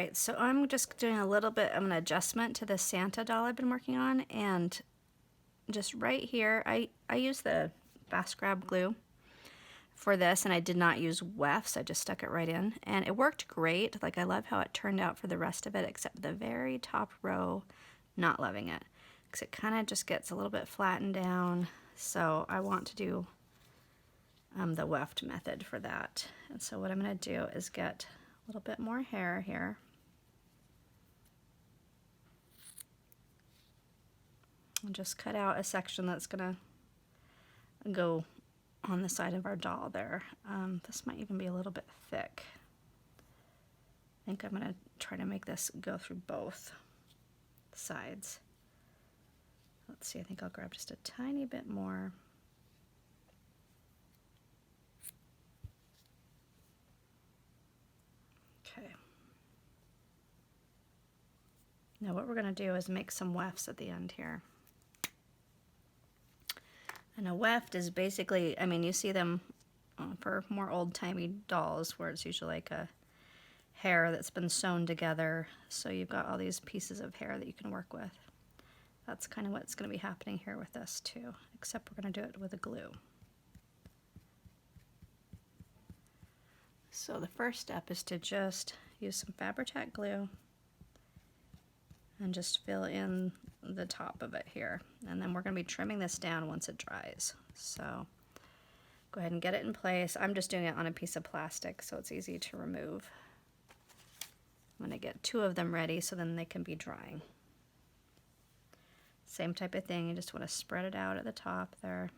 right, so I'm just doing a little bit of an adjustment to the Santa doll I've been working on, and just right here, I use the fast grab glue for this, and I did not use wefts. I just stuck it right in, and it worked great. Like, I love how it turned out for the rest of it, except the very top row, not loving it, because it kind of just gets a little bit flattened down. So I want to do the weft method for that. And so what I'm going to do is get a little bit more hair here. And just cut out a section that's going to go on the side of our doll there. This might even be a little bit thick. I think I'm going to try to make this go through both sides. Let's see, I think I'll grab just a tiny bit more. Okay. Now what we're going to do is make some wefts at the end here. And a weft is basically, I mean, you see them for more old-timey dolls where it's usually like a hair that's been sewn together. So you've got all these pieces of hair that you can work with. That's kind of what's going to be happening here with this too, except we're going to do it with a glue. So the first step is to just use some Fabri-Tac glue and just fill in the top of it here. And then we're going to be trimming this down once it dries. So go ahead and get it in place. I'm just doing it on a piece of plastic so it's easy to remove. I'm going to get 2 of them ready so then they can be drying. Same type of thing, you just want to spread it out at the top there.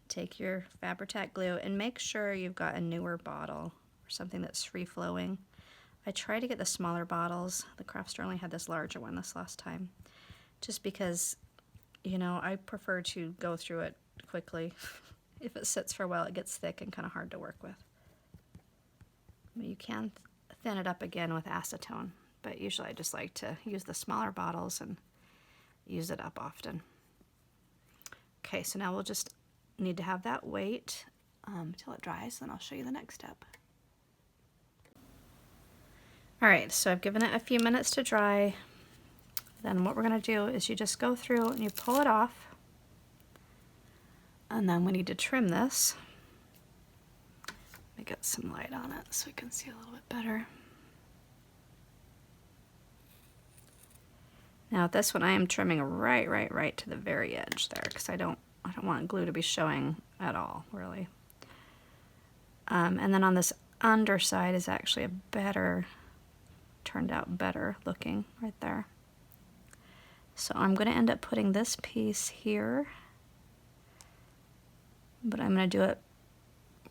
Take your Fabri-Tac glue and make sure you've got a newer bottle or something that's free-flowing. I try to get the smaller bottles. The craft store only had this larger one this last time. Just because, you know, I prefer to go through it quickly. If it sits for a while, it gets thick and kind of hard to work with. I mean, you can thin it up again with acetone, but usually I just like to use the smaller bottles and use it up often. Okay, so now we'll just need to have that wait till it dries, then I'll show you the next step. Alright, so I've given it a few minutes to dry. Then what we're going to do is you just go through and you pull it off. And then we need to trim this. Let me get some light on it so we can see a little bit better. Now this one I am trimming right to the very edge there because I don't want glue to be showing at all, really. And then on this underside is actually a better, turned out better looking right there. So I'm going to end up putting this piece here, but I'm going to do it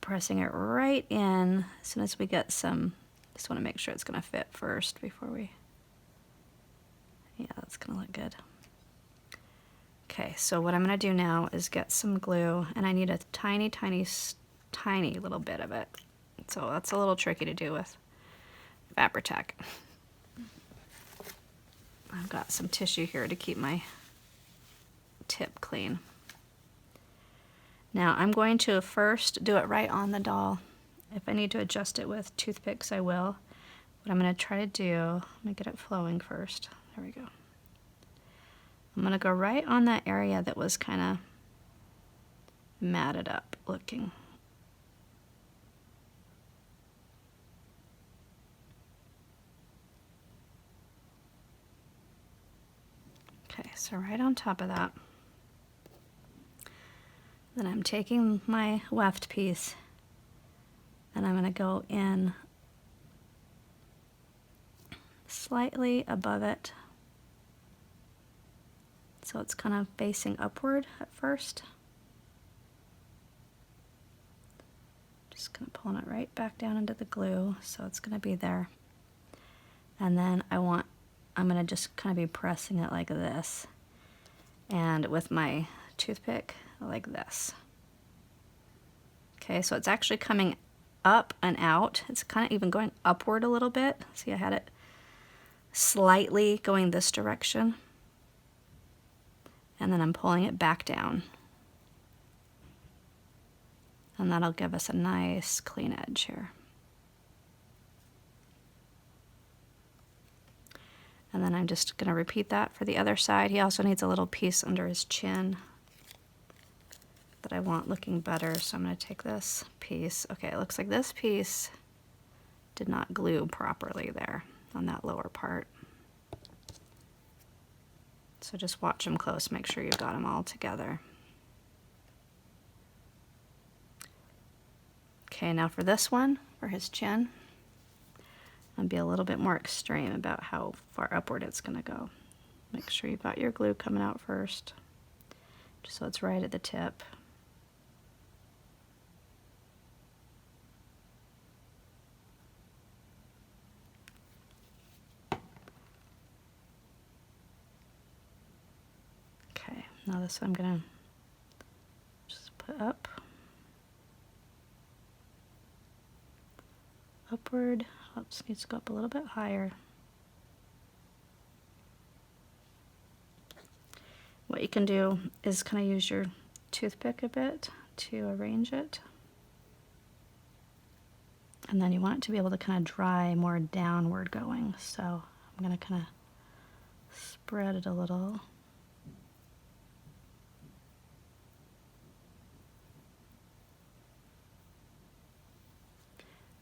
pressing it right in as soon as we get some. Just want to make sure it's going to fit first before we, yeah, that's going to look good. Okay, so what I'm going to do now is get some glue, and I need a tiny little bit of it. So that's a little tricky to do with Fabri-Tac. I've got some tissue here to keep my tip clean. Now I'm going to first do it right on the doll. If I need to adjust it with toothpicks, I will. What I'm going to try to do, let me get it flowing first. There we go. I'm going to go right on that area that was kind of matted up looking. Okay, so right on top of that. Then I'm taking my weft piece and I'm going to go in slightly above it. So it's kind of facing upward at first. Just kind of pulling it right back down into the glue, so it's going to be there. And then I'm going to just kind of be pressing it like this. And with my toothpick, like this. Okay, so it's actually coming up and out. It's kind of even going upward a little bit. See, I had it slightly going this direction. And then I'm pulling it back down. And that'll give us a nice clean edge here. And then I'm just going to repeat that for the other side. He also needs a little piece under his chin that I want looking better, so I'm going to take this piece. Okay, it looks like this piece did not glue properly there on that lower part. So just watch them close, make sure you've got them all together. Okay, now for this one, for his chin, I'll be a little bit more extreme about how far upward it's going to go. Make sure you've got your glue coming out first, just so it's right at the tip. Okay, now this one I'm going to just put up, upward. Oops, needs to go up a little bit higher. What you can do is kind of use your toothpick a bit to arrange it. And then you want it to be able to kind of dry more downward going. So I'm going to kind of spread it a little.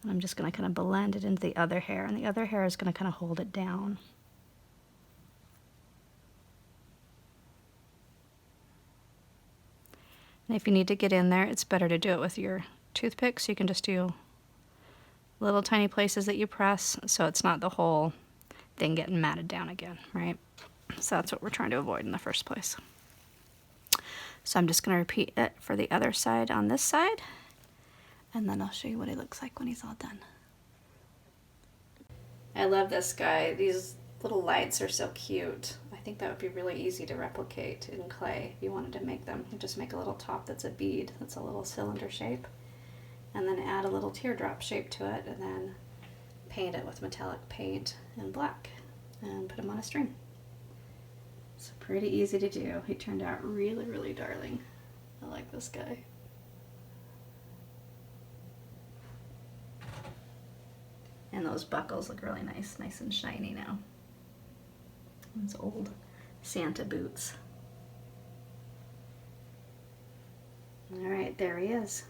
And I'm just going to kind of blend it into the other hair, and the other hair is going to kind of hold it down. And if you need to get in there, it's better to do it with your toothpick, so you can just do little tiny places that you press, so it's not the whole thing getting matted down again, right? So that's what we're trying to avoid in the first place. So I'm just going to repeat it for the other side on this side, and then I'll show you what he looks like when he's all done. I love this guy. These little lights are so cute. I think that would be really easy to replicate in clay if you wanted to make them. You just make a little top that's a bead, that's a little cylinder shape, and then add a little teardrop shape to it, and then paint it with metallic paint and black, and put him on a string. It's pretty easy to do. He turned out really, really darling. I like this guy. And those buckles look really nice, nice and shiny now. Those old Santa boots. All right, there he is.